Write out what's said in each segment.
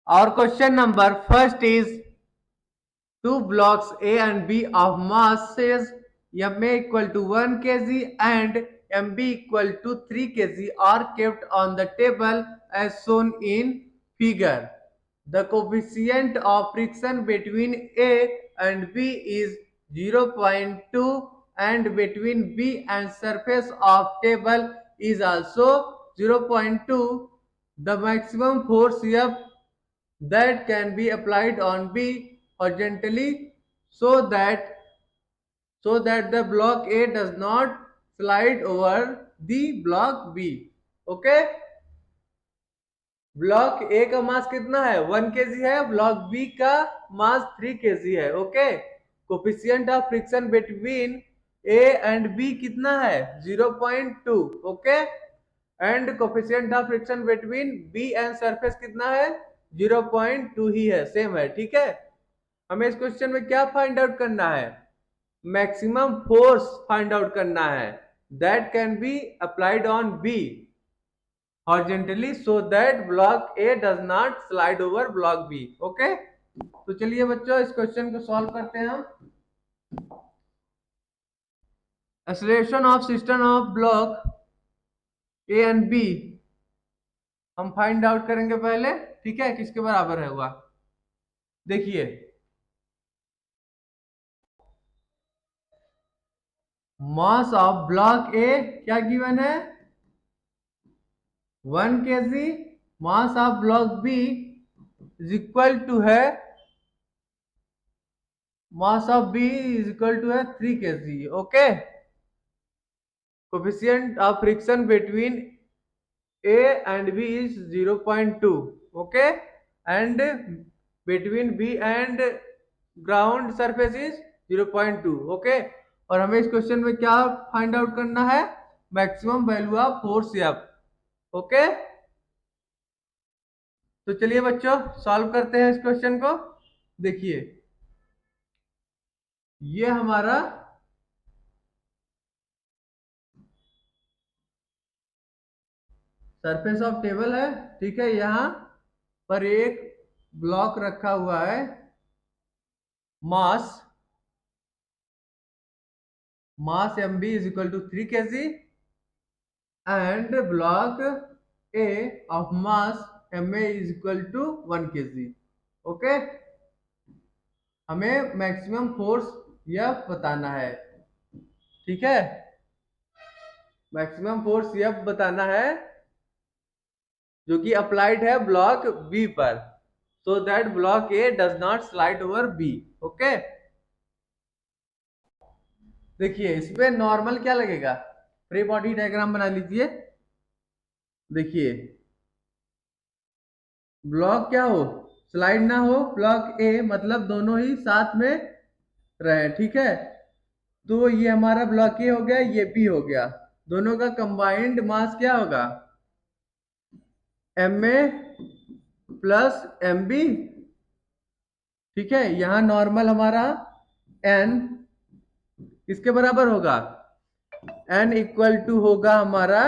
Our question number first is two blocks A and B of masses MA equal to 1 kg and MB equal to 3 kg are kept on the table as shown in figure. The coefficient of friction between A and B is 0.2 and between B and surface of table is also 0.2. The maximum force F that can be applied on B horizontally so that the block A does not slide over the block B. Okay, block ए का mass कितना है 1 kg है, block B का mass 3 kg है. Okay, coefficient of friction between A and B कितना है 0.2. Okay, and coefficient of friction between B and surface कितना है 0.2 ही है, सेम है. ठीक है, हमें इस क्वेश्चन में क्या फाइंड आउट करना है, मैक्सिमम फोर्स फाइंड आउट करना है that can be applied on B horizontally so that block A does not slide over block B. Okay, तो चलिए बच्चों इस क्वेश्चन को सॉल्व करते हैं हम. Acceleration of system of block A and B हम फाइंड आउट करेंगे पहले. ठीक है, किसके बराबर है हुआ, देखिए मास ऑफ ब्लॉक ए क्या गिवन है 1 kg, mass of block B is equal to है mass of B is equal to है 3 kg. Okay, coefficient of friction between A and B is 0.2. okay, and between B and ground surface is 0.2. okay, और हमें इस question में क्या find out करना है, maximum value of force F. Okay, तो चलिए बच्चों सॉल्व करते हैं इस क्वेश्चन को. देखिए ये हमारा सरफेस ऑफ टेबल है. ठीक है, यहाँ पर एक ब्लॉक रखा हुआ है, मास MB is equal to 3 kg and block A of mass MA is equal to 1 kg. Okay, हमें मैक्सिमम फोर्स यह बताना है. ठीक है, मैक्सिमम फोर्स यह बताना है जो कि अप्लाइड है ब्लॉक बी पर so that block A does not slide over B. Okay, देखिए इस पे नॉर्मल क्या लगेगा, फ्री बॉडी डायग्राम बना लीजिए. देखिए ब्लॉक क्या हो, स्लाइड ना हो, ब्लॉक ए मतलब दोनों ही साथ में रहे. ठीक है, तो ये हमारा ब्लॉक ए हो गया, ये बी हो गया, दोनों का कंबाइंड मास क्या होगा M A plus M B. ठीक है, यहां नॉर्मल हमारा एन किसके बराबर होगा, एन इक्वल टू होगा हमारा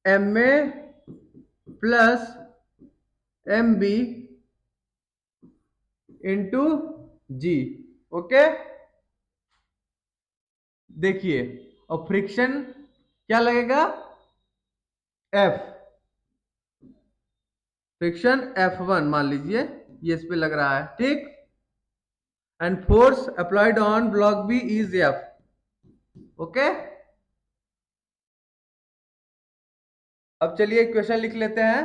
M A plus M B into G. Okay, देखिए और फ्रिक्शन क्या लगेगा एफ, फ्रिक्शन F1 मान लीजिए, ये इस पे लग रहा है. ठीक, and force applied on block B is F. Okay, अब चलिए क्वेश्चन लिख लेते हैं.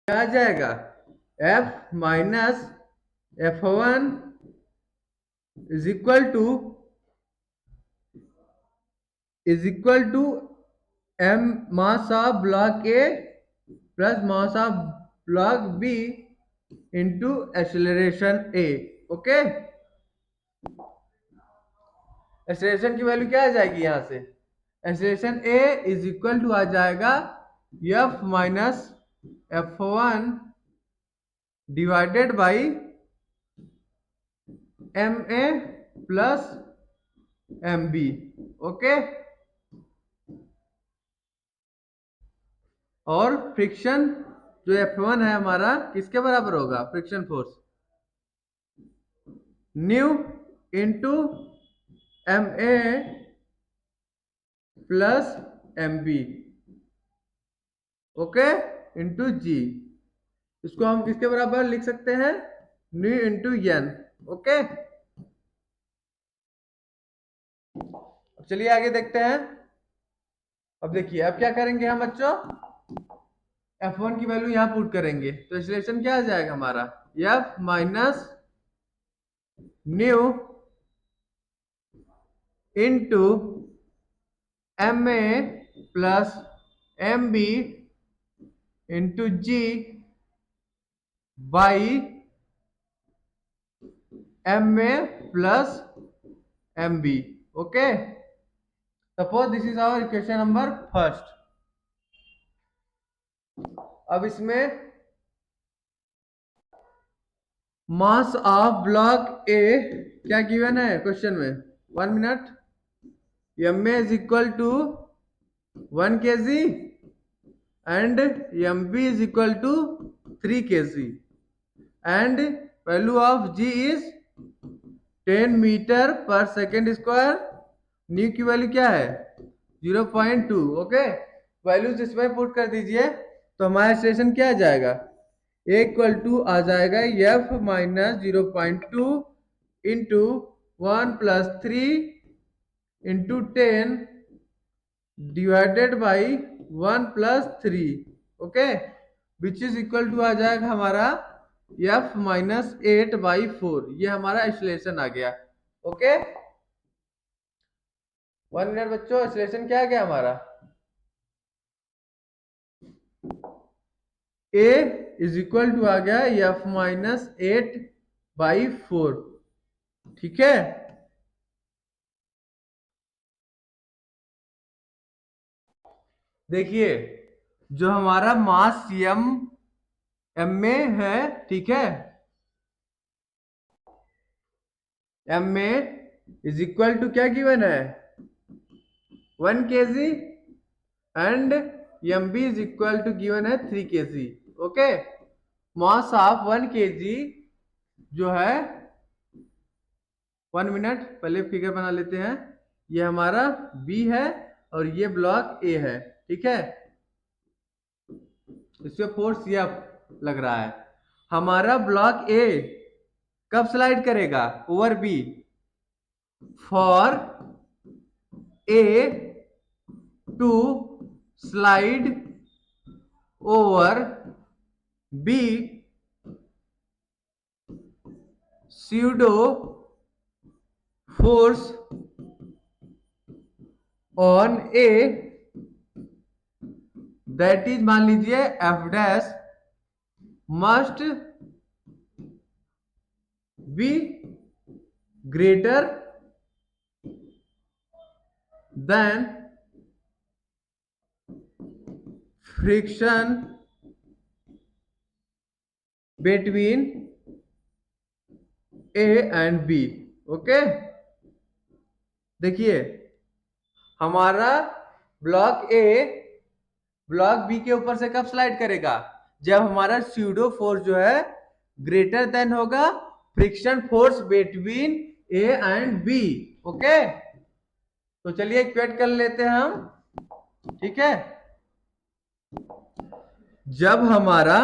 क्या आ जाएगा F minus F1 is equal to M mass of block A plus mass of block B into acceleration A. Okay, acceleration की value क्या आ जाएगी यहां से, acceleration A is equal to आ जाएगा F minus F1 divided by M A plus M B. Okay, और friction जो F1 है हमारा किसके बराबर होगा, friction force mu into M A plus M B, okay, into जी। इसको हम किसके बराबर लिख सकते हैं, न्यू इंटू एन, ओके। अब चलिए आगे देखते हैं। अब देखिए अब क्या करेंगे हम बच्चों, F1 की वैल्यू यहां पुट करेंगे तो एक्सीलरेशन क्या आ जाएगा हमारा, F minus mu into M A plus M B into G by M A plus M B, okay. Suppose this is our equation number first. अब इसमें मास ऑफ ब्लॉक ए क्या गिवन है क्वेश्चन में, 1 minute, M A is equal to 1 kg and mb is equal to 3 kg and value of g is 10 metre पर second square. New की value क्या है 0.2, okay. Values इसमें पुट कर दीजिए तो हमारा एक्सप्रेशन क्या आ जाएगा, इक्वल टू आ जाएगा F minus 0.2 into 1+3 into 10 divided by 1+3, okay, which is equal to आ जाएगा हमारा F-8/4। ये हमारा एक्सीलरेशन आ गया, ओके। 1 मिनट बच्चों, एक्सीलरेशन क्या आ गया हमारा, A इज इक्वल टू आ गया F-8/4, ठीक है। देखिए जो हमारा मास एम में है, ठीक है, एम में इज इक्वल टू क्या गिवन है 1 kg and M B is equal to given है 3 kg, okay. Mass of 1 kg जो है 1 मिनट पहले फिगर बना लेते हैं, ये हमारा बी है और ये ब्लॉक ए है, ठीक है। इसमें फोर्स एफ लग रहा है। हमारा ब्लॉक ए कब स्लाइड करेगा over B, for A to slide over B pseudo force on A that is मान लीजिए F dash must be greater than friction between A and B, okay. देखिए हमारा ब्लॉक ए ब्लॉक बी के ऊपर से कब स्लाइड करेगा, जब हमारा स्यूडो फोर्स जो है ग्रेटर देन होगा friction force between A and B, okay. तो चलिए इक्वेट कर लेते हैं हम, ठीक है। जब हमारा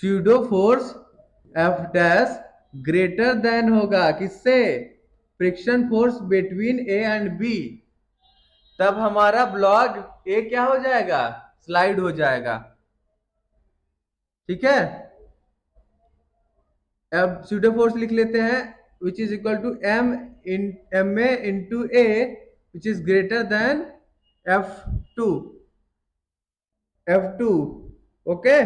pseudo force F dash greater than होगा किससे, friction force between A and B, तब हमारा ब्लॉक ए क्या हो जाएगा, स्लाइड हो जाएगा, ठीक है। अब स्यूडो फोर्स लिख लेते हैं which is equal to M A into A which is greater than F two, okay,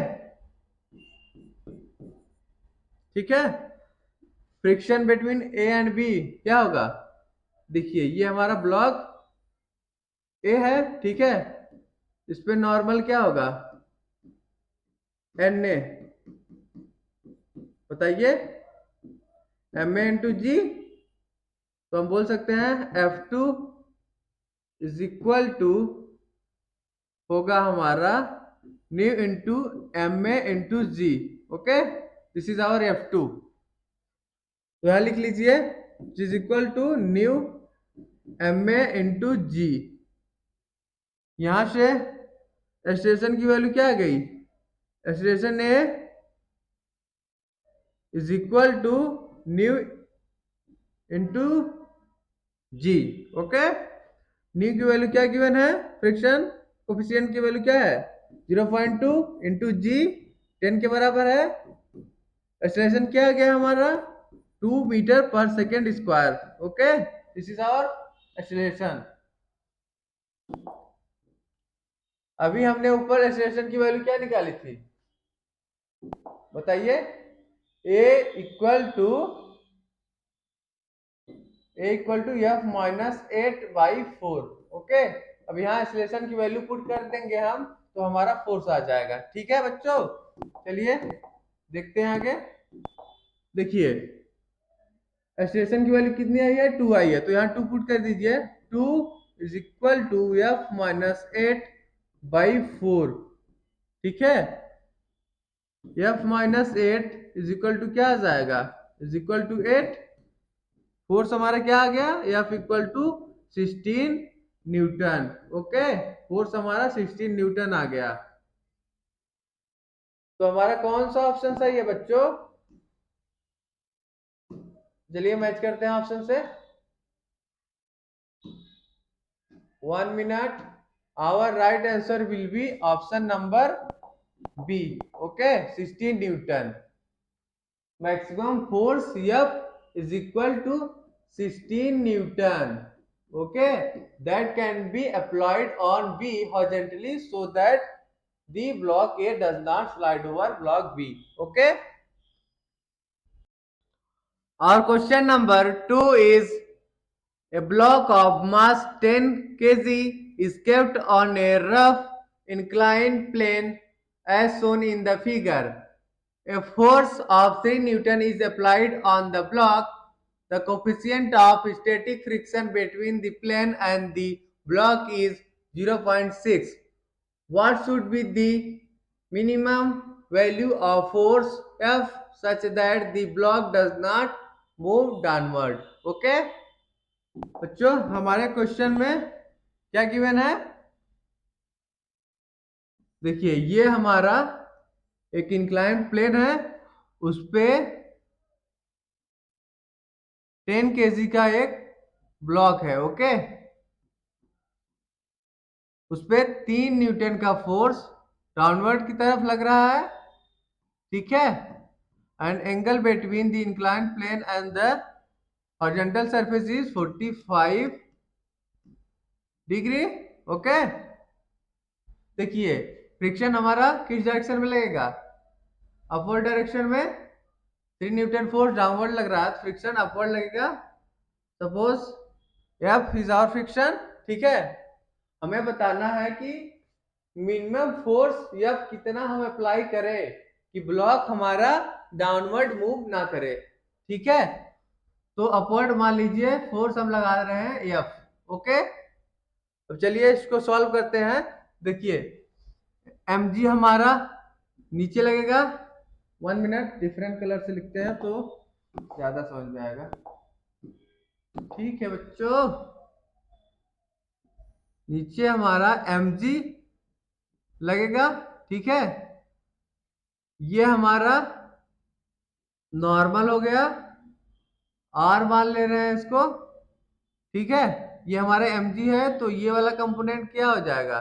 ठीक है। Friction between A and B क्या होगा, देखिए ये हमारा ब्लॉक ए है, ठीक है, इस पे नॉर्मल क्या होगा एन ए, बताइए एम ए इंटू जी, तो हम बोल सकते हैं F2 इज इक्वल टू होगा हमारा mu into M A into G. Okay, this is our F2। तो यहां लिख लीजिए is equal to mu M A into G. यहां से एक्सटेंशन की वैल्यू क्या आ गई, extension A is equal to mu into G. Okay, mu की वैल्यू क्या गिवन है, फ्रिक्शन कोफिशिएंट की वैल्यू क्या है 0.2 इंटू जी 10 के बराबर है। एक्सलेशन क्या आ गया हमारा 2 मीटर पर second square. Okay, this is our acceleration. अभी हमने ऊपर एक्सलेशन की वैल्यू क्या निकाली थी बताइए, A equal to F minus 8/4। Okay, अब यहाँ एक्सलेशन की वैल्यू पुट कर देंगे हम तो हमारा फोर्स आ जाएगा। ठीक है बच्चों, चलिए देखते हैं आगे। देखिए एक्सलेशन की वैल्यू कितनी आई है 2 आई है, तो यहाँ 2 पुट कर दीजिए। 2 is equal to F minus 8/4। ठीक है, F minus 8 is equal to क्या आ जाएगा, इज इक्वल टू 8। फोर्स हमारा क्या आ गया, F equal to 16 newton. Okay, force हमारा 16 न्यूटन आ गया। तो हमारा कौन सा ऑप्शन सही है बच्चों, चलिए मैच करते हैं ऑप्शन से। 1 minute, our right answer will be option number B. Okay, 16 newton. Maximum force F is equal to 16 Newton. Okay, that can be applied on B horizontally so that the block A does not slide over block B. Okay. Our question number 2 is a block of mass 10 kg is kept on a rough inclined plane as shown in the figure. A force of 3 Newton is applied on the block. The coefficient of static friction between the plane and the block is 0.6. What should be the minimum value of force F such that the block does not move downward? Okay? बच्चों हमारे question में क्या given है, देखिए ये हमारा एक incline plane है, उस पे 10 kg का एक ब्लॉक है। ओके, उस पे 3 न्यूटन का फोर्स डाउनवर्ड की तरफ लग रहा है। ठीक है, and angle between the incline plane and the horizontal surface is 45 degree. Okay, देखिए फ्रिक्शन हमारा किस डायरेक्शन में लगेगा, अपवर्ड डायरेक्शन में। 3 न्यूटन फोर्स डाउनवर्ड लग रहा है, फ्रिक्शन अपवर्ड लगेगा। Suppose F is our friction. ठीक है, हमें बताना है कि मिनिमम फोर्स एफ कितना हम अप्लाई करें कि ब्लॉक हमारा डाउनवर्ड मूव ना करे। ठीक है, तो अपवर्ड मान लीजिए फोर्स हम लगा रहे हैं एफ। ओके, अब चलिए इसको सॉल्व करते हैं। देखिए mg हमारा नीचे लगेगा। 1 मिनट, डिफरेंट कलर से लिखते हैं तो ज्यादा समझ में आएगा। ठीक है बच्चों, नीचे हमारा mg लगेगा। ठीक है, ये हमारा नॉर्मल हो गया, r मान ले रहे हैं इसको। ठीक है, ये हमारे mg है तो ये वाला कंपोनेंट क्या हो जाएगा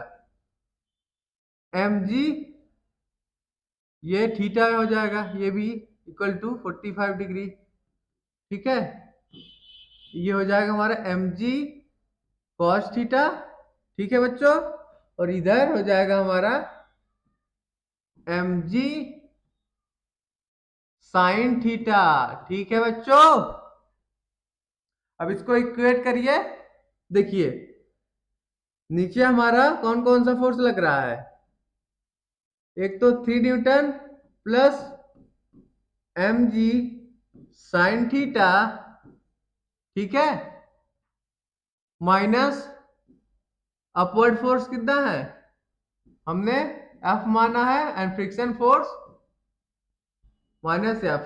mg, ये थीटा हो जाएगा, ये भी इक्वल टू 45 डिग्री। ठीक है, ये हो जाएगा हमारा mg cos थीटा। ठीक है बच्चों, और इधर हो जाएगा हमारा mg sin थीटा। ठीक है बच्चों, अब इसको इक्वेट करिए। देखिए नीचे हमारा कौन कौन सा फोर्स लग रहा है, एक तो 3 Newton plus mg sin theta. ठीक है, माइनस अपवर्ड फोर्स कितना है, हमने एफ माना है and friction force minus F,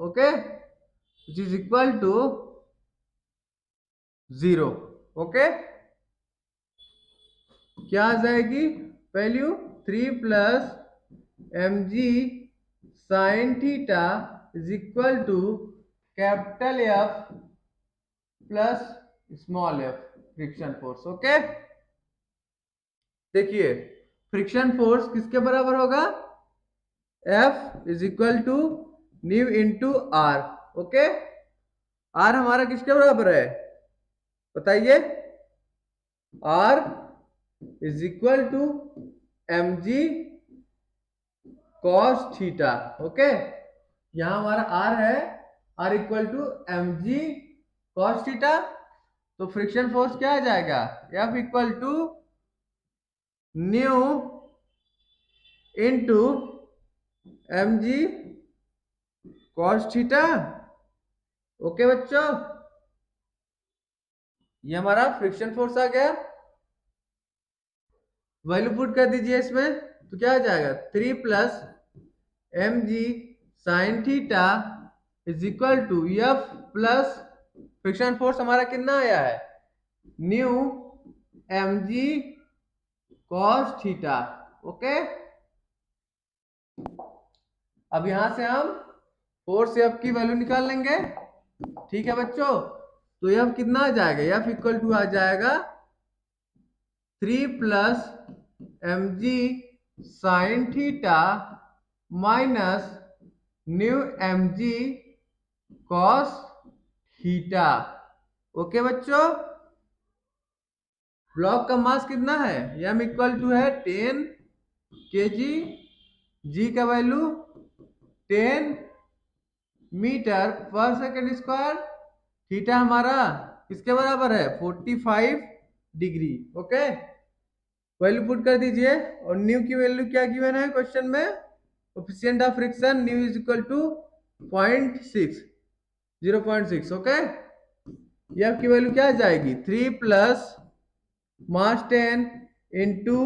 okay, which is equal to 0, okay. क्या आ जाएगी value? 3 plus M G sine theta is equal to capital F plus small F friction force, okay. देखिए friction force किसके बराबर होगा? F is equal to mu into R, okay. R हमारा किसके बराबर है बताइए? R is equal to M G cos theta, okay. यहां हमारा आर है, are equal to M G cos theta. तो फ्रिक्शन फोर्स क्या आ जाएगा? F equal to mu into M G cos theta, okay बच्चों। ये हमारा फ्रिक्शन फोर्स आ गया। वैल्यू पुट कर दीजिए इसमें, तो क्या आ जाएगा? 3 plus M G sine theta is equal to F plus friction force हमारा कितना आया है? Mu M G cos theta, okay. अब यहां से हम फोर्स एफ की वैल्यू निकाल लेंगे, ठीक है बच्चों। तो एफ कितना आ जाएगा? एफ इक्वल टू आ जाएगा 3 plus M G sine theta minus mu M G cos theta, okay बच्चों। ब्लॉक का मास कितना है? एम इक्वल टू है 10 kg, जी का वैल्यू 10 मीटर पर सेकेंड स्क्वायर, थीटा हमारा किसके बराबर है? 45 डिग्री, ओके। वैल्यू पुट कर दीजिए और न्यू की वैल्यू क्या गिवन है क्वेश्चन में? Coefficient of friction mu is equal to 0.6, okay. F की वैल्यू क्या आ जाएगी? 3 plus mass 10 into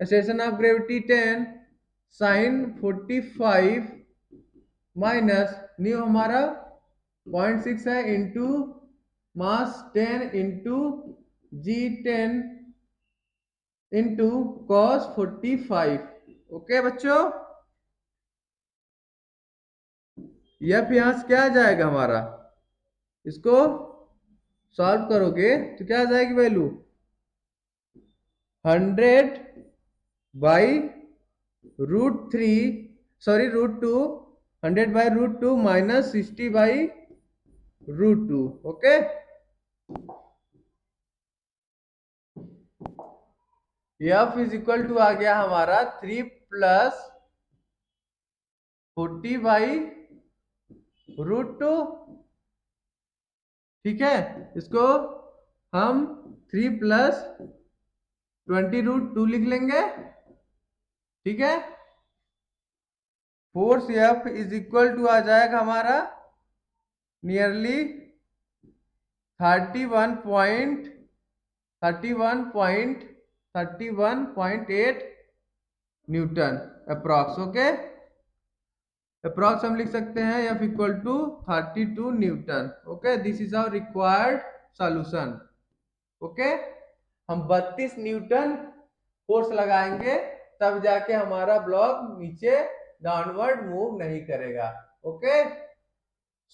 acceleration of gravity 10 sine 45 minus mu हमारा 0.6 है into mass 10 into G 10 into cos 45, okay बच्चों। एफ यहां से क्या आ जाएगा हमारा? इसको सॉल्व करोगे तो क्या आ जाएगी value? 100 by √2, 100 by √2 minus 60 by √2, okay. F is equal to आ गया हमारा 3 प्लस 40 बाई √2, ठीक है। इसको हम 3 प्लस 20 √2 लिख लेंगे, ठीक है। Force F is equal to आ जाएगा हमारा nearly 31.8 newton approx, okay. Approx हम लिख सकते हैं F equal to 32 newton, okay. This is our required solution, okay. हम 32 न्यूटन फोर्स लगाएंगे तब जाके हमारा ब्लॉक नीचे डाउनवर्ड मूव नहीं करेगा, okay.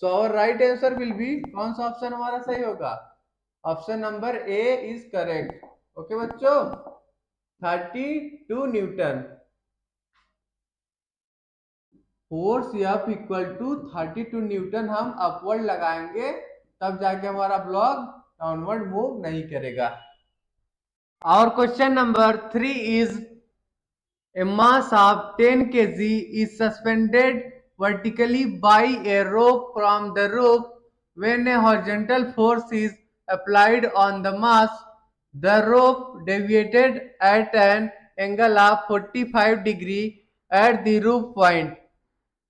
So our right answer will be, कौन सा ऑप्शन हमारा सही होगा? Option number A is correct, okay बच्चों। 32 newton force F equal to 32 newton हम अपवर्ड लगाएंगे तब जाके हमारा ब्लॉक डाउनवर्ड मूव नहीं करेगा। और question number 3 is a mass of 10 kg is suspended vertically by a rope from the roof. When a horizontal force is applied on the mass, the rope deviated at an angle of 45 degree at the roof point.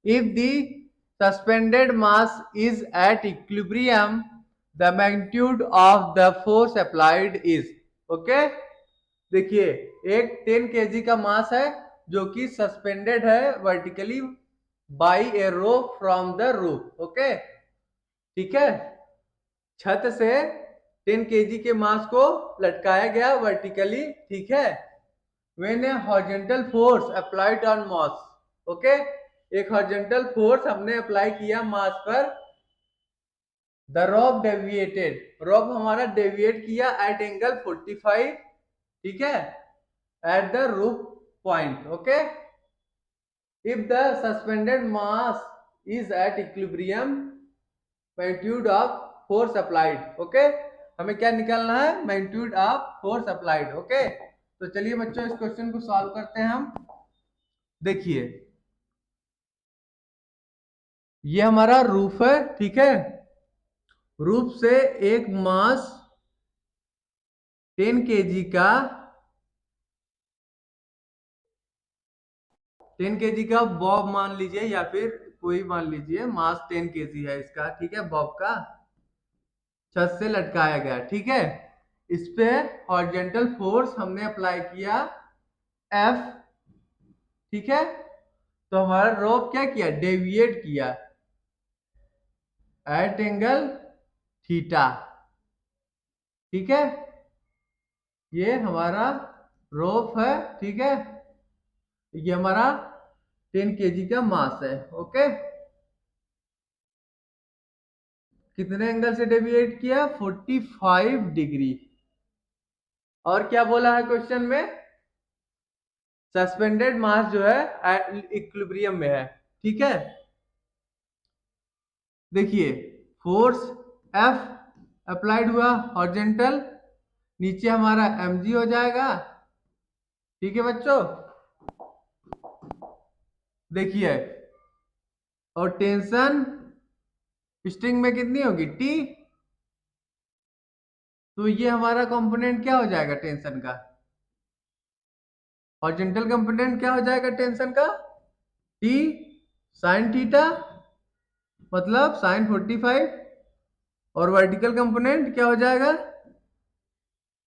If the suspended mass is at equilibrium, the magnitude of the force applied is, okay। देखिए एक 10 kg का मास है जो कि suspended है vertically by A rope from the roof. Okay, ठीक है, छत से 10 केजी के मास को लटकाया गया वर्टिकली, ठीक है। When A horizontal force applied on mass, okay, एक हॉरिजॉन्टल फोर्स हमने अप्लाई किया मास पर, द रॉप डेविएटेड, रॉप हमारा डेविएट किया एट एंगल 45, ठीक है, at the roof point. Okay, if the suspended mass is at equilibrium magnitude of force applied. Okay, हमें क्या निकालना है, magnitude of force applied. Okay, तो चलिए बच्चों इस क्वेश्चन को सॉल्व करते हैं हम। देखिए ये हमारा रूफ है, ठीक है, रूफ से एक मास 10 केजी का 10 केजी का बॉब मान लीजिए, या फिर कोई मान लीजिए, मास 10 केजी है इसका, ठीक है, बॉब का छत से लटकाया गया, ठीक है। इस पे हॉरिजॉन्टल फोर्स हमने अप्लाई किया F, ठीक है, तो हमारा रोप क्या किया, डेविएट किया एट एंगल थीटा, ठीक है, ये हमारा रोप है, ठीक है, ये हमारा 10 केजी का मास है। ओके, कितने एंगल से डेविएट किया, 45 डिग्री। और क्या बोला है क्वेश्चन में, सस्पेंडेड मास जो है इक्विलिब्रियम में है, ठीक है। देखिए फोर्स F अप्लाइड हुआ हॉरिजॉन्टल, नीचे हमारा mg हो जाएगा, ठीक है बच्चों। देखिए और टेंशन स्ट्रिंग में कितनी होगी, T, तो ये हमारा कंपोनेंट क्या हो जाएगा टेंशन का, हॉरिजॉन्टल कंपोनेंट क्या हो जाएगा टेंशन का, T साइन थीटा, मतलब साइन 45, और वर्टिकल कंपोनेंट क्या हो जाएगा,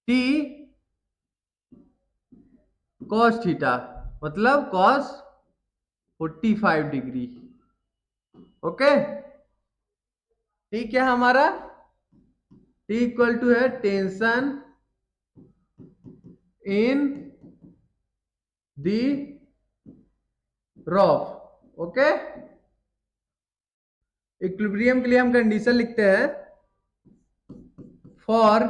T कॉस थीटा, मतलब कॉस 45 डिग्री। ओके, ठीक है, हमारा T इक्वल टू है tension in the rope. Okay, equilibrium के लिए हम कंडीशन लिखते हैं, for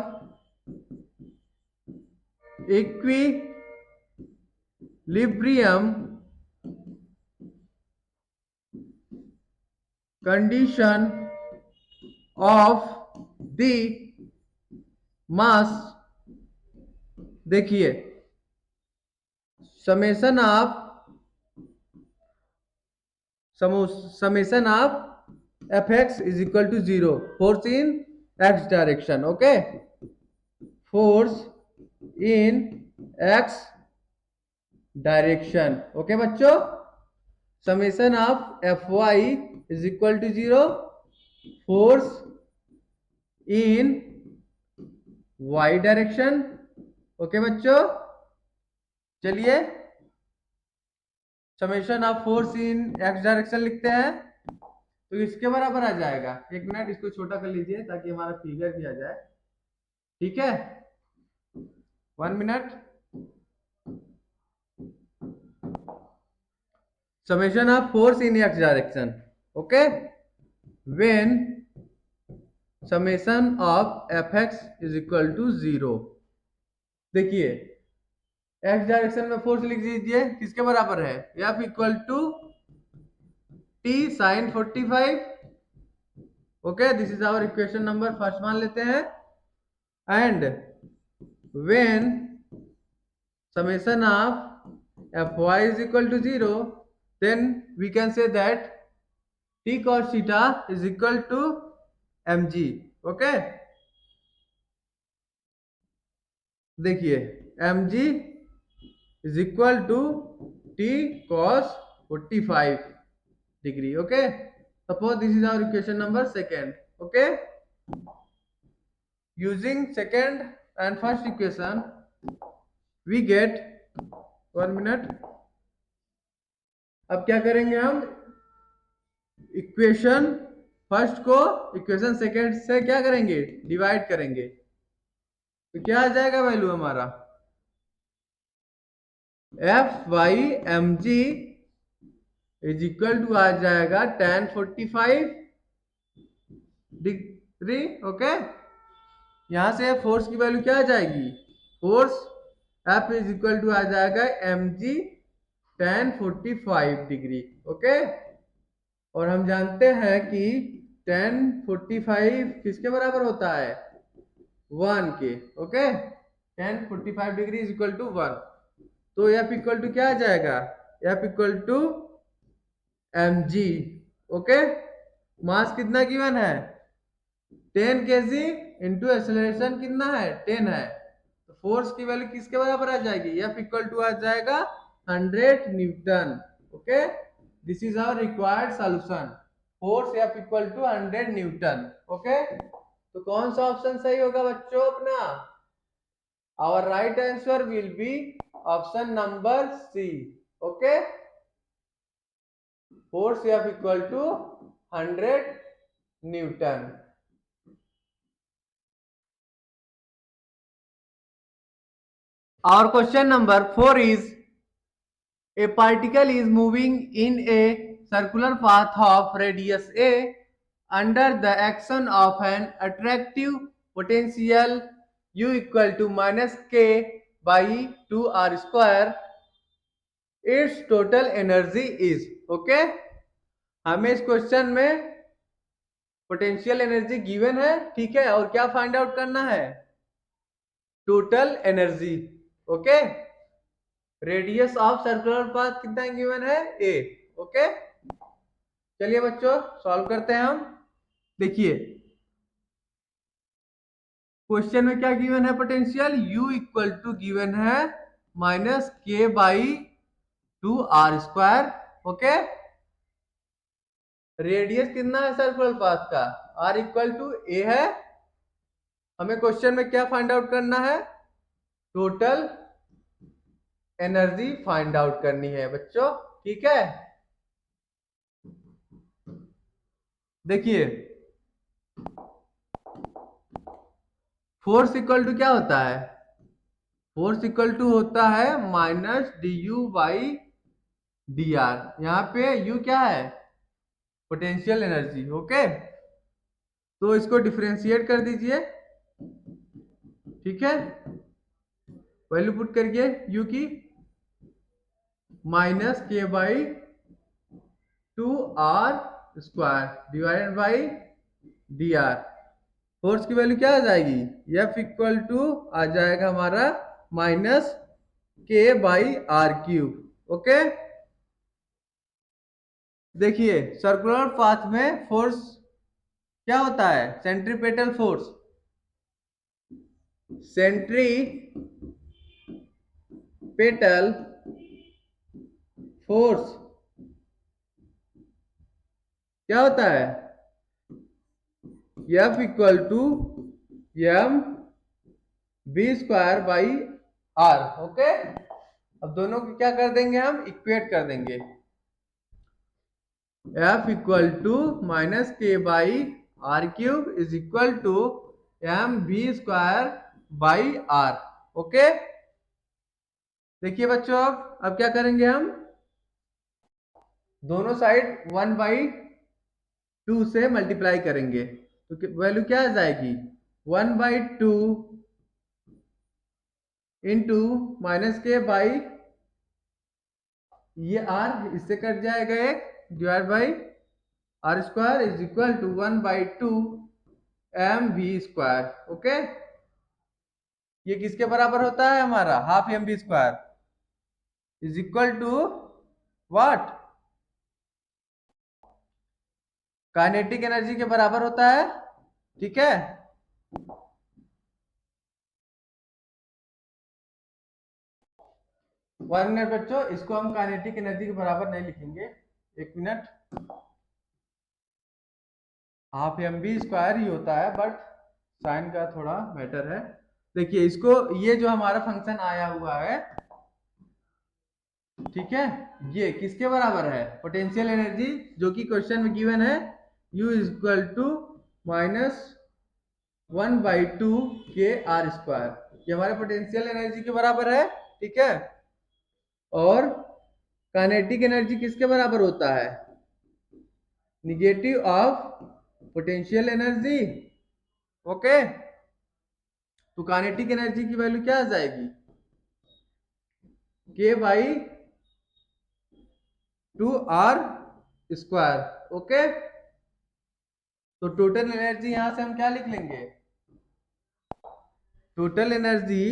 equilibrium condition of the mass. देखिए summation of F X is equal to 0, force in X direction. Okay, force in X direction. Okay बच्चों, summation of F Y is equal to 0, force in Y direction. Okay बच्चों, चलिए summation of force in X direction लिखते हैं, तो इसके बराबर आ जाएगा, एक मिनट इसको छोटा कर लीजिए ताकि हमारा फिगर भी आ जाए, ठीक है, 1 minute. summation of force in x direction, okay, when summation of fx is equal to 0। देखिए x डायरेक्शन में फोर्स लिख दीजिए, किसके बराबर है, f equal to t sine 45। Okay, this is our equation number first मान लेते हैं, and when summation of fy is equal to 0, then we can say that t cos theta is equal to mg। Okay, देखिए mg is equal to t cos 45 degree। Okay, suppose this is our equation number second। Okay, using second and first equation we get, 1 minute, अब क्या करेंगे हम, equation first को equation second से क्या करेंगे, divide करेंगे। तो क्या आ जाएगा वैल्यू हमारा, F Y M G is equal to आ जाएगा 1045 डिग्री। ओके, यहां से फोर्स की वैल्यू क्या आ जाएगी, force F is equal to आ जाएगा एम जी 1045 डिग्री। ओके, और हम जानते हैं कि 1045 किसके बराबर होता है, 1 के। Okay, 1045 degree is equal to 1। तो एफ इक्वल टू क्या आ जाएगा, F equal to M G. Okay, mass कितना गिवन है, 10 केजी इंटू एक्सेलरेशन कितना है, 10 है। तो फोर्स की वैल्यू किसके बराबर आ जाएगी, एफ इक्वल टू आ जाएगा 100 newton. Okay, this is our required solution, force F equal to 100 newton. Okay, तो कौन सा ऑप्शन सही होगा बच्चों अपना, our right answer will be option number C. Okay, force F equal to 100 newton. Our question number 4 is, a particle is moving in a circular path of radius a under the action of an attractive potential U equal to minus k by 2r square. Its total energy is, okay, हमें इस question में potential energy given है, ठीक है, और क्या find out करना है, total energy. Okay, radius of circular path कितना गिवन है, ए। ओके, चलिए बच्चों सॉल्व करते हैं हम। देखिए क्वेश्चन में क्या गिवन है, potential U equal to given है minus K by 2r square. Okay, radius कितना है सर्कुलर पाथ का, r इक्वल टू ए है। हमें क्वेश्चन में क्या फाइंड आउट करना है, टोटल एनर्जी फाइंड आउट करनी है बच्चों, ठीक है। देखिए फोर्स इक्वल टू क्या होता है, फोर्स इक्वल टू होता है minus D you by D R. यहाँ पे यू क्या है, पोटेंशियल एनर्जी। ओके, तो इसको डिफरेंशिएट कर दीजिए, ठीक है, वैल्यू पुट करिए यू की minus K by 2r square divided by D R. Force की वैल्यू क्या आ जाएगी, एफ इक्वल टू आ जाएगा हमारा minus K by R cube. Okay, देखिए सर्कुलर पाथ में फोर्स क्या होता है, सेंट्रीपेटल फोर्स, सेंट्रीपेटल फोर्स क्या होता है, F equal to M B square by R. Okay, अब दोनों को क्या कर देंगे हम, इक्वेट कर देंगे, F equal to minus K by R cube is equal to M B square by R. Okay, देखिए बच्चों अब क्या करेंगे हम, दोनों साइड 1/2 से मल्टीप्लाई करेंगे, तो वैल्यू क्या आ जाएगी, 1/2 इंटू माइनस के बाई ये आर इससे कट जाएगा एक, divide by R square is equal to 1/2 M V square. Okay, ये किसके बराबर होता है हमारा, half M B square is equal to what, kinetic energy के बराबर होता है, ठीक है। वन मिनट बच्चों, इसको हम काइनेटिक एनर्जी के बराबर नहीं लिखेंगे, एक minute, half M B square ही होता है, बट साइन का थोड़ा मैटर है। देखिए इसको, ये जो हमारा फंक्शन आया हुआ है ठीक है, ये किसके बराबर है? पोटेंशियल एनर्जी जो कि क्वेश्चन में गिवन है, U इक्वल टू -1/2 के आर स्क्वायर, ये हमारे पोटेंशियल एनर्जी के बराबर है। ठीक है, और काइनेटिक एनर्जी किसके बराबर होता है? Negative of potential energy. Okay, तो काइनेटिक एनर्जी की वैल्यू क्या आ जाएगी? K/2 R square. ओके, तो टोटल एनर्जी यहां से हम क्या लिख लेंगे? Total energy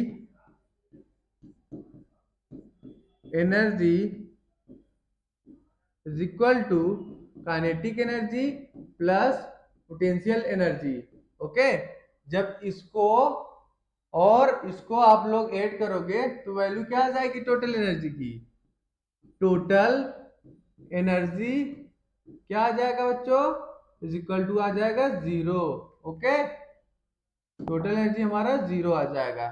is equal to kinetic energy plus potential energy. Okay, जब इसको और इसको आप लोग ऐड करोगे तो वैल्यू क्या आ जाएगी टोटल एनर्जी की? टोटल एनर्जी क्या आ जाएगा बच्चों? इज इक्वल टू आ जाएगा 0। ओके, टोटल एनर्जी हमारा 0 आ जाएगा।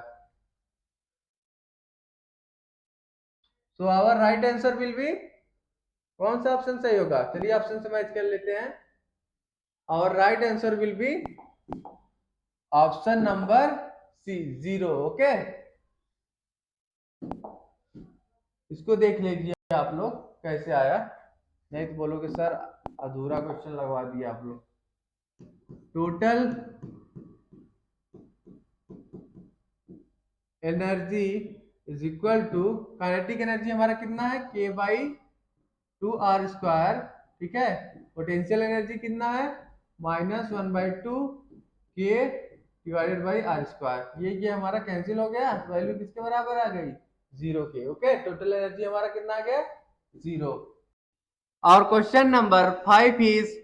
So our right answer will be, कौन सा ऑप्शन सही होगा? चलिए ऑप्शन से मैच कर लेते हैं। Our right answer will be option number C, 0। Okay, इसको देख लीजिए आप लोग कैसे आया, नहीं तो बोलोगे सर अधूरा क्वेश्चन लगवा दिया आप लोग। Total energy is equal to, kinetic energy हमारा कितना है? K/2 R square. ठीक है, पोटेंशियल एनर्जी कितना है? -1/2 K/R स्क्वायर। ये हमारा कैंसिल हो गया, वैल्यू किसके बराबर आ गई? 0 के। ओके, टोटल एनर्जी हमारा कितना आ गया? 0। और question number 5 is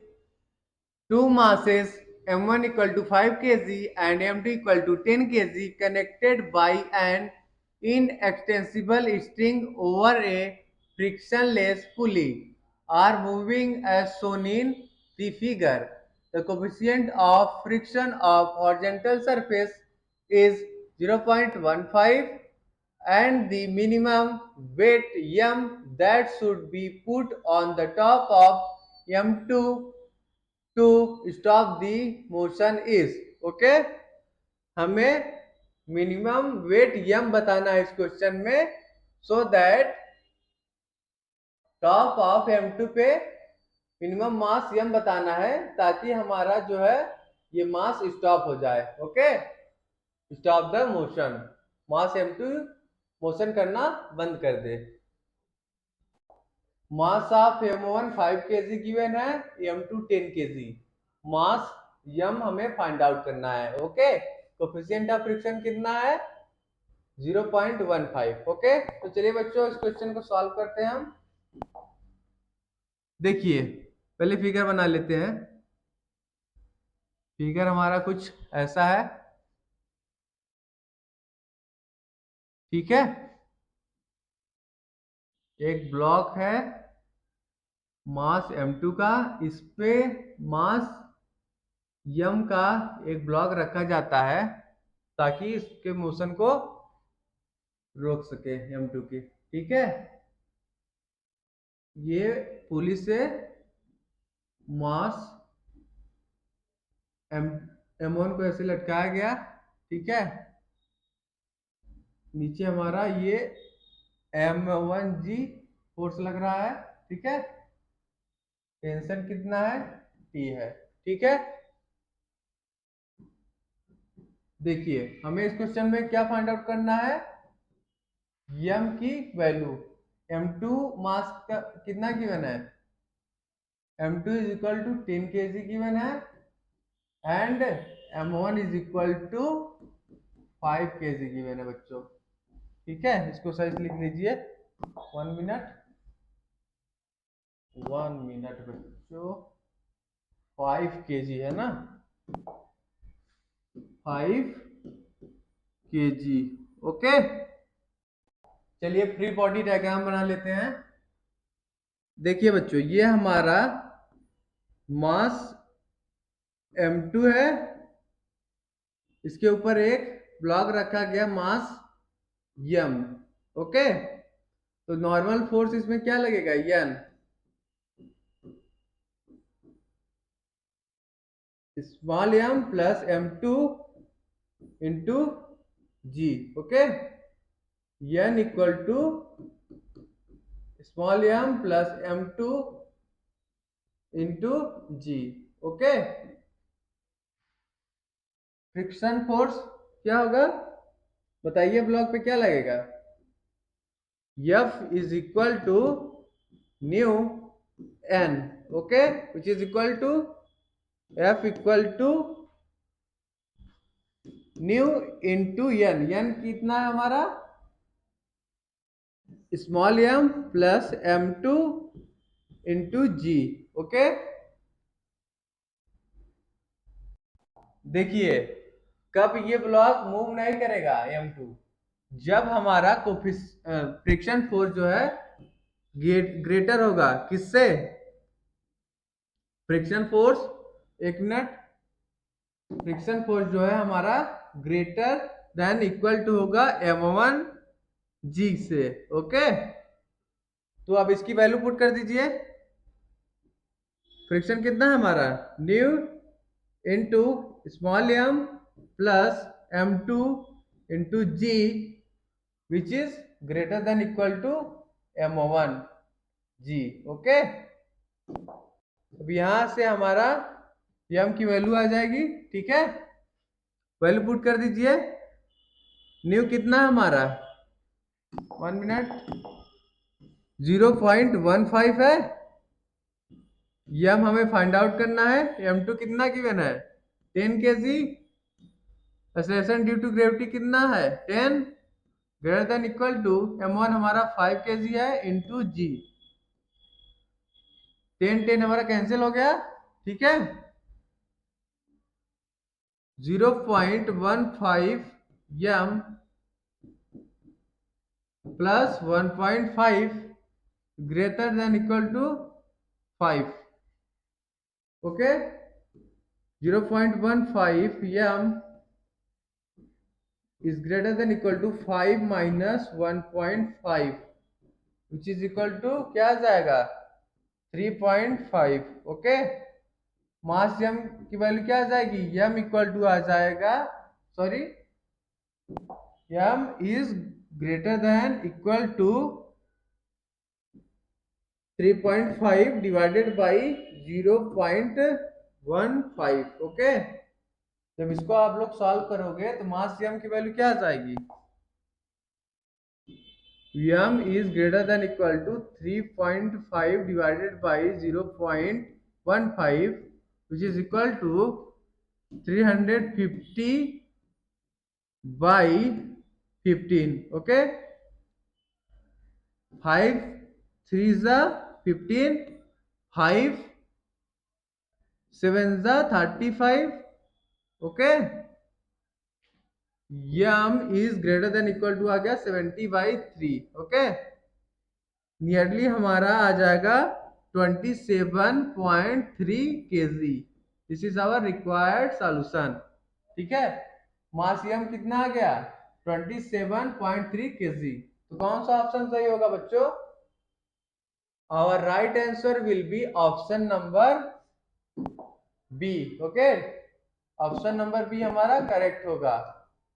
two masses m1 equal to 5 kg and m2 equal to 10 kg connected by an inextensible string over a frictionless pulley are moving as shown in the figure. The coefficient of friction of horizontal surface is 0.15 and the minimum weight m that should be put on the top of m2 to stop the motion is. Okay, हमें minimum weight यम बताना है इस question में, so that top of m2 पे minimum मास यम बताना है, ताकि हमारा जो है ये मास स्टॉप हो जाए। Okay, stop the motion, mass m2 motion करना बंद कर दे। Mass of m1 5 kg given है, m2 10 kg। मास यम हमें फाइंड आउट करना है। ओके, कोफिशिएंट ऑफ फ्रिक्शन कितना है? 0.15। ओके, तो चलिए बच्चों इस क्वेश्चन को सॉल्व करते हैं हम। देखिए, पहले फिगर बना लेते हैं। फिगर हमारा कुछ ऐसा है। ठीक है, एक ब्लॉक है मास m2 का, इस पे मास यम का एक ब्लॉक रखा जाता है ताकि इसके मोशन को रोक सके m2 की। ठीक है, ये पुली से मास m1 को ऐसे लटकाया गया। ठीक है, नीचे हमारा ये m1g फोर्स लग रहा है। ठीक है, टेंशन कितना है? T है। ठीक है, देखिए हमें इस क्वेश्चन में क्या फाइंड आउट करना है? m की वैल्यू। m2 मास का कितना गिवन है? m2 is equal to 10 kg given है and m1 is equal to 5 kg given है बच्चों। ठीक है, इसको सही लिख लीजिए। 1 मिनट, 1 मिनट बच्चों, 5 kg है ना? 5 kg। ओके, चलिए फ्री बॉडी डायग्राम बना लेते हैं। देखिए बच्चों, ये हमारा मास m2 है, इसके ऊपर एक ब्लॉक रखा गया मास m। ओके, तो नॉर्मल फोर्स इसमें क्या लगेगा, N small m plus m2 into G. Okay, N equal to small m plus m2 into G. Okay, friction force क्या होगा बताइए, ब्लॉक पे क्या लगेगा? F is equal to mu n, okay, which is equal to F equal to mu into n कितना है हमारा, small m plus m2 into G. Okay, देखिए कब ये ब्लॉक मूव नहीं करेगा m2, जब हमारा फ्रिक्शन फोर्स जो है ग्रेटर होगा किससे, फ्रिक्शन फोर्स, एक मिनट, फ्रिक्शन फोर्स जो है हमारा ग्रेटर देन इक्वल टू होगा m1 जी से। ओके, तो अब इसकी वैल्यू पुट कर दीजिए, फ्रिक्शन कितना है हमारा, mu into small m plus m2 into G which is greater than equal to m1 G. Okay, अब यहां से हमारा m की वैल्यू आ जाएगी, ठीक है, वैल्यू पुट कर दीजिए, न्यू कितना है हमारा, 1 मिनट, 0.15 है, यम हमें फाइंड आउट करना है, m2 कितना गिवन है 10 kg, acceleration due to gravity कितना है 10, greater than equal to m1 हमारा 5 kg है इंटू जी, 10 हमारा कैंसिल हो गया, ठीक है, 0.15 m plus 1.5 greater than equal to 5। Okay, 0.15 m is greater than equal to 5 minus 1.5 which is equal to क्या आ जाएगा 3.5। ओके, मास m की वैल्यू क्या आ जाएगी, m इक्वल टू आ जाएगा, sorry, m is greater than equal to 3.5 divided by 0.15। Okay, जब इसको आप लोग सॉल्व करोगे तो मास m की वैल्यू क्या आ जाएगी, m is greater than equal to 3.5 divided by 0.15 which is equal to 350 by 15। Okay, 5 3 is 15, 5 7 is 35। Okay, m is greater than equal to आ गया 70/3। ओके, नियरली हमारा आ जाएगा 27.3 kg। This is our required solution, ठीक है, मास m कितना आ गया 27.3 kg। तो कौन सा ऑप्शन सही होगा बच्चों, our right answer will be option number B. Okay, option number B हमारा करेक्ट होगा,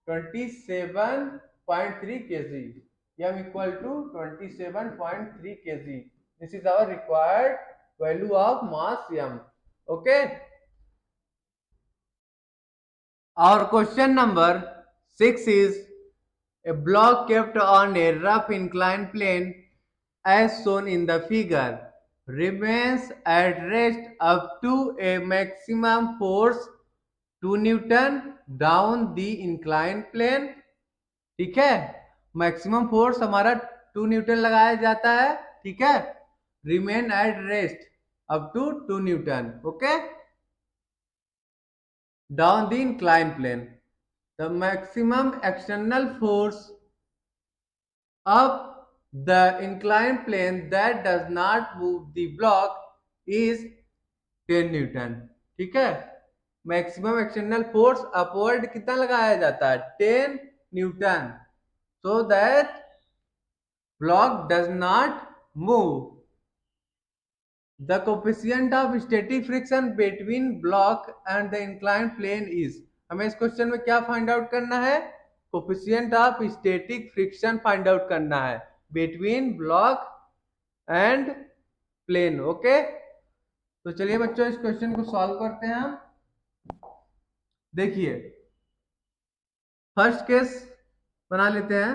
27.3 kg, m equal to 27.3 kg। This is our required value of mass m। Okay, our question number 6 is a block kept on a rough inclined plane as shown in the figure remains at rest up to a maximum force 2 Newton down the inclined plane। ठीक है, maximum force हमारा 2 Newton लगाया जाता है, ठीक है, remain at rest up to 2 newton. Okay, down the incline plane the maximum external force up the inclined plane that does not move the block is 10 Newton. ठीक है, मैक्सिमम एक्सटर्नल फोर्स अपवर्ड कितना लगाया जाता है 10 Newton, so that block does not move. The coefficient of static friction between block and the inclined plane is. हमें इस question में क्या फाइंड आउट करना है? Coefficient of static friction find out करना है between block and plane. Okay, तो चलिए बच्चों इस क्वेश्चन को सॉल्व करते हैं हम. देखिए फर्स्ट केस बना लेते हैं.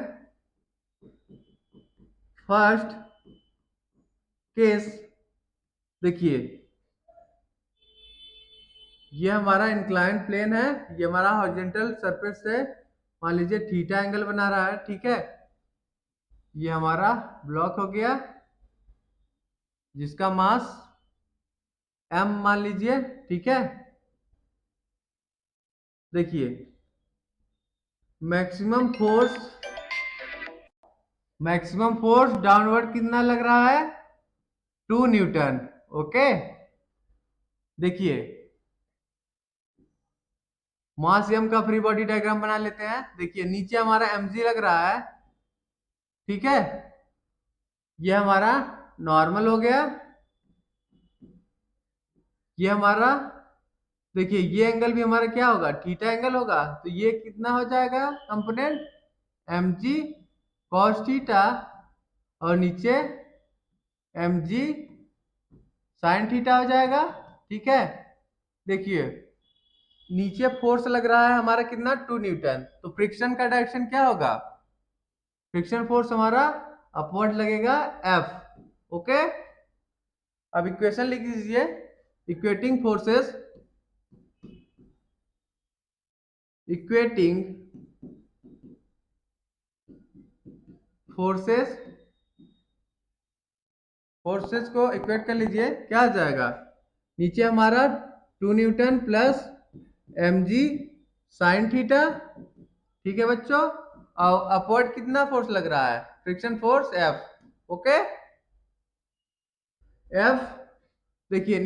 फर्स्ट केस देखिए, ये हमारा इंक्लाइंड प्लेन है, ये हमारा हॉरिजॉन्टल सरफेस से मान लीजिए थीटा एंगल बना रहा है. ठीक है, ये हमारा ब्लॉक हो गया जिसका मास m मान लीजिए. ठीक है, देखिए मैक्सिमम फोर्स डाउनवर्ड कितना लग रहा है? 2 न्यूटन. ओके, देखिए मास m का फ्री बॉडी डायग्राम बना लेते हैं. देखिए नीचे हमारा mg लग रहा है. ठीक है, ये हमारा नॉर्मल हो गया. ये हमारा देखिए ये एंगल भी हमारा क्या होगा? थीटा एंगल होगा. तो ये कितना हो जाएगा कंपोनेंट? mg cos थीटा और नीचे mg sin थीटा हो जाएगा. ठीक है, देखिए नीचे फोर्स लग रहा है हमारा कितना? 2 न्यूटन. तो फ्रिक्शन का डायरेक्शन क्या होगा? फ्रिक्शन फोर्स हमारा अपवर्ड लगेगा F. ओके, अब इक्वेशन लिख दीजिए. इक्वेटिंग फोर्सेस को इक्वेट कर लीजिए. क्या आ जाएगा? नीचे हमारा 2 Newton plus mg sin theta. ठीक है बच्चों, और अपवर्ड कितना फोर्स लग रहा है? Friction force F. Okay, F देखिए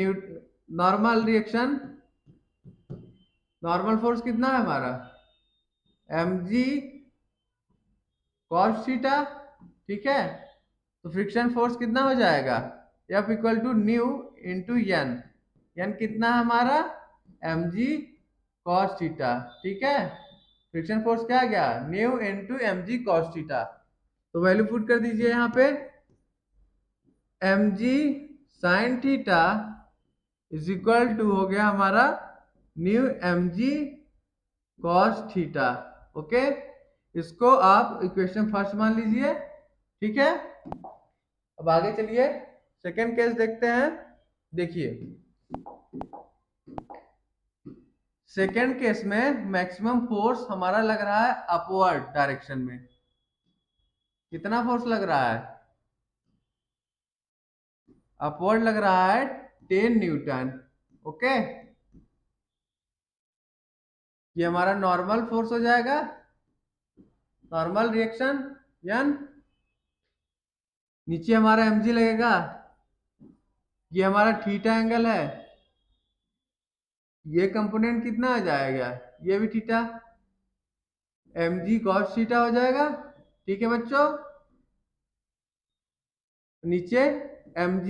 नॉर्मल रिएक्शन, नॉर्मल फोर्स कितना है हमारा? mg cos theta. ठीक है, तो फ्रिक्शन फोर्स कितना हो जाएगा? F equal to mu into N. N कितना है हमारा? mg cos theta. ठीक है, फ्रिक्शन फोर्स क्या आ गया? Mu into mg cos theta. तो वैल्यू पुट कर दीजिए यहाँ पे. mg sin theta is equal to हो गया हमारा new mg cos theta. Okay, इसको आप इक्वेशन फर्स्ट मान लीजिए. ठीक है, अब आगे चलिए सेकेंड केस देखते हैं. देखिए सेकेंड केस में मैक्सिमम फोर्स हमारा लग रहा है अपवर्ड डायरेक्शन में. कितना फोर्स लग रहा है? अपवर्ड लग रहा है 10 न्यूटन. ओके, ये हमारा नॉर्मल फोर्स हो जाएगा, नॉर्मल रिएक्शन एन. नीचे हमारा mg लगेगा. ये हमारा थीटा एंगल है, ये कंपोनेंट कितना आ जाएगा? ये भी थीटा, mg cos थीटा हो जाएगा. ठीक है बच्चों, नीचे mg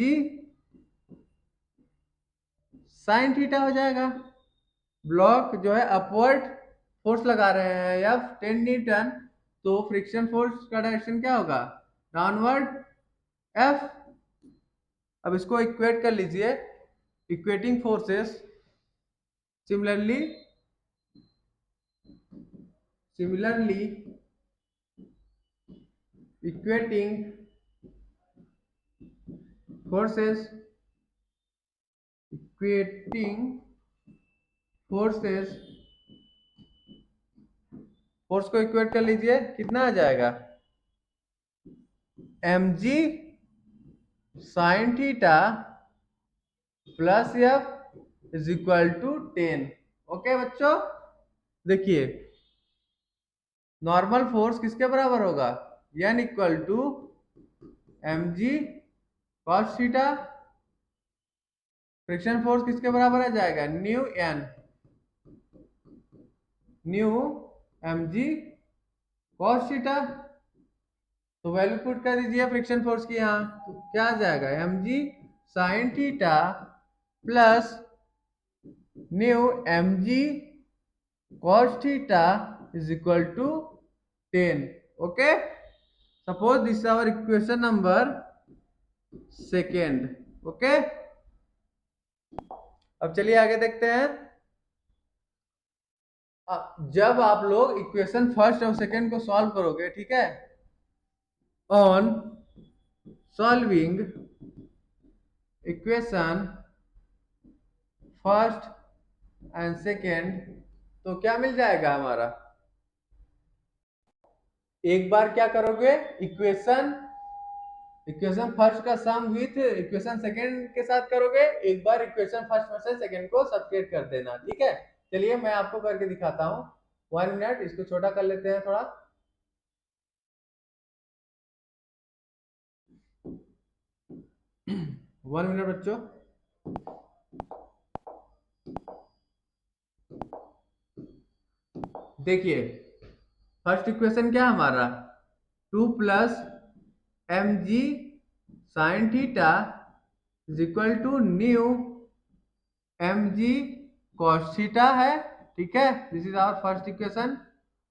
sin थीटा हो जाएगा. ब्लॉक जो है अपवर्ड फोर्स लगा रहे हैं या 10 न्यूटन, तो फ्रिक्शन फोर्स का डायरेक्शन क्या होगा? Downward F. अब इसको इक्वेट कर लीजिए. Equating forces similarly equating forces force को इक्वेट कर लीजिए. कितना आ जाएगा? mg sin theta plus F is equal to 10. Okay बच्चों, देखिए नॉर्मल फोर्स किसके बराबर होगा? n equal to mg cos theta. Friction force किसके बराबर आ जाएगा? Mu mg cos theta. तो वैल्यू पुट कर दीजिए फ्रिक्शन फोर्स की यहाँ, तो क्या आ जाएगा mg sine theta plus mu mg cos theta is equal to 10. Okay, suppose this is our equation number second. Okay, अब चलिए आगे देखते हैं. जब आप लोग इक्वेशन फर्स्ट और सेकेंड को सॉल्व करोगे, ठीक है, on solving equation first and second, तो क्या मिल जाएगा हमारा. एक बार क्या करोगे, इक्वेशन इक्वेशन फर्स्ट का सम विथ इक्वेशन सेकेंड के साथ करोगे, एक बार इक्वेशन फर्स्ट में से सेकेंड को सब्ट्रैक्ट कर देना. ठीक है, चलिए मैं आपको करके दिखाता हूँ. 1 मिनट, इसको छोटा कर लेते हैं थोड़ा. 1 मिनट बच्चों. देखिए, फर्स्ट इक्वेशन क्या है हमारा, 2 plus M G sine theta is equal to mu M G cos theta है. ठीक है, this is our first equation,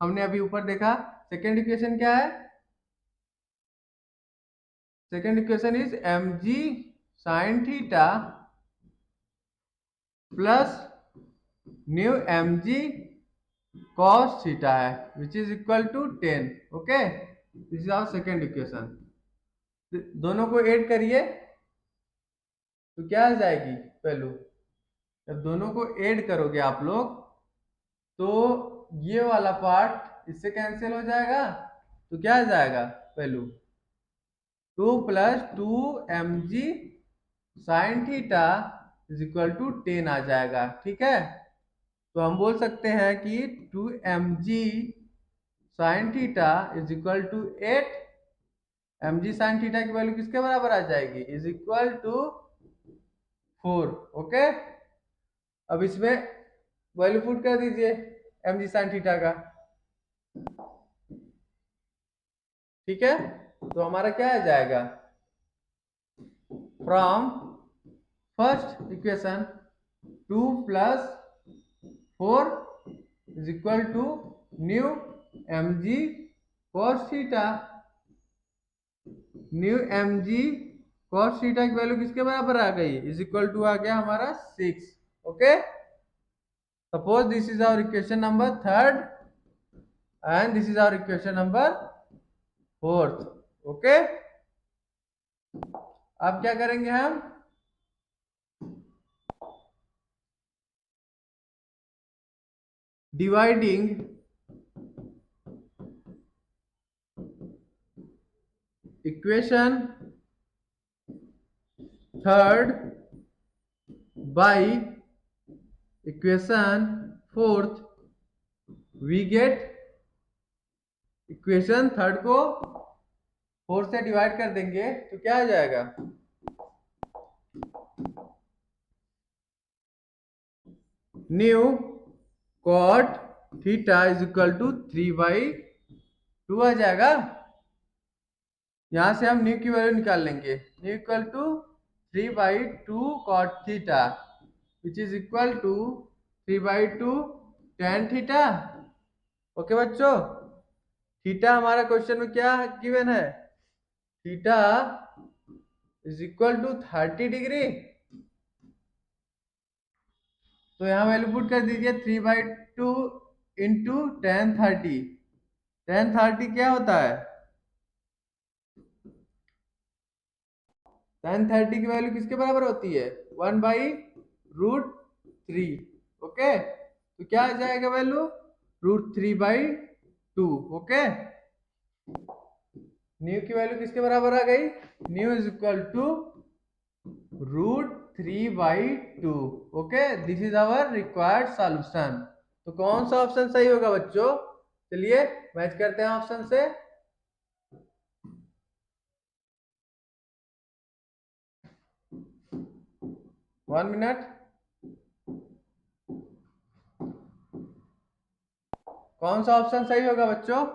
हमने अभी ऊपर देखा. सेकेंड इक्वेशन क्या है, second equation is M G sine theta plus mu M G cos theta है which is equal to 10. Okay, this is our second equation. दोनों को ऐड करिए तो क्या आ जाएगी वैल्यू. जब दोनों को ऐड करोगे आप लोग, तो ये वाला पार्ट इससे कैंसिल हो जाएगा, तो क्या आ जाएगा value, 2 plus 2 mg sine theta is equal to 10 आ जाएगा. ठीक है, तो हम बोल सकते हैं कि 2 mg sine theta is equal to 8. mg sine theta की वैल्यू किसके बराबर आ जाएगी, इज इक्वल टू 4. ओके, अब इसमें वैल्यू पुट कर दीजिए mg साइन थीटा का. ठीक है, तो हमारा क्या आ जाएगा, from first equation 2 plus 4 is equal to mu mg cos theta. Mu mg cos theta की वैल्यू किसके बराबर आ गई, इज इक्वल टू आ गया हमारा 6. Okay, suppose this is our equation number third and this is our equation number fourth. Okay, अब क्या करेंगे हम, dividing equation third by equation fourth, we get equation third को फोर्थ से डिवाइड कर देंगे तो क्या आ जाएगा, mu cot theta is equal to 3/2 आ जाएगा. यहां से हम न्यू की वैल्यू निकाल लेंगे, mu equal to 3/2 cot theta which is equal to 3/2 tan theta. Okay बच्चों, थीटा हमारा क्वेश्चन में क्या गिवन है, theta is equal to 30 degree. तो यहाँ वैल्यू पुट कर दीजिए 3/2 इंटू tan 30 क्या होता है, tan 30 की वैल्यू किसके बराबर होती है, 1/√3. ओके, तो क्या आ जाएगा वैल्यू, √3/2. ओके, न्यू की वैल्यू किसके बराबर आ गई, mu is equal to √3/2. Okay, this is our required solution. तो कौन सा ऑप्शन सही होगा बच्चों, चलिए मैच करते हैं ऑप्शन से. वन मिनट, कौन सा ऑप्शन सही होगा बच्चों,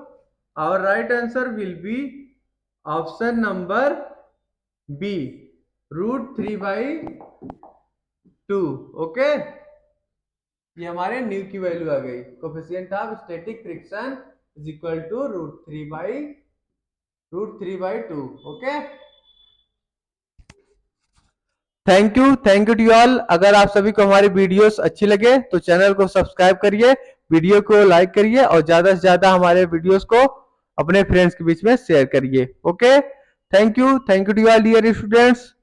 our right answer will be option number B √3/2। Okay, ये हमारे न्यू की वैल्यू आ गई। Coefficient of static friction is equal to √3/2। Okay, thank you to all. अगर आप सभी को हमारी वीडियोस अच्छी लगे तो चैनल को सब्सक्राइब करिए, वीडियो को लाइक करिए और ज्यादा से ज्यादा हमारे वीडियोस को अपने फ्रेंड्स के बीच में शेयर करिए। Okay, thank you to all dear students.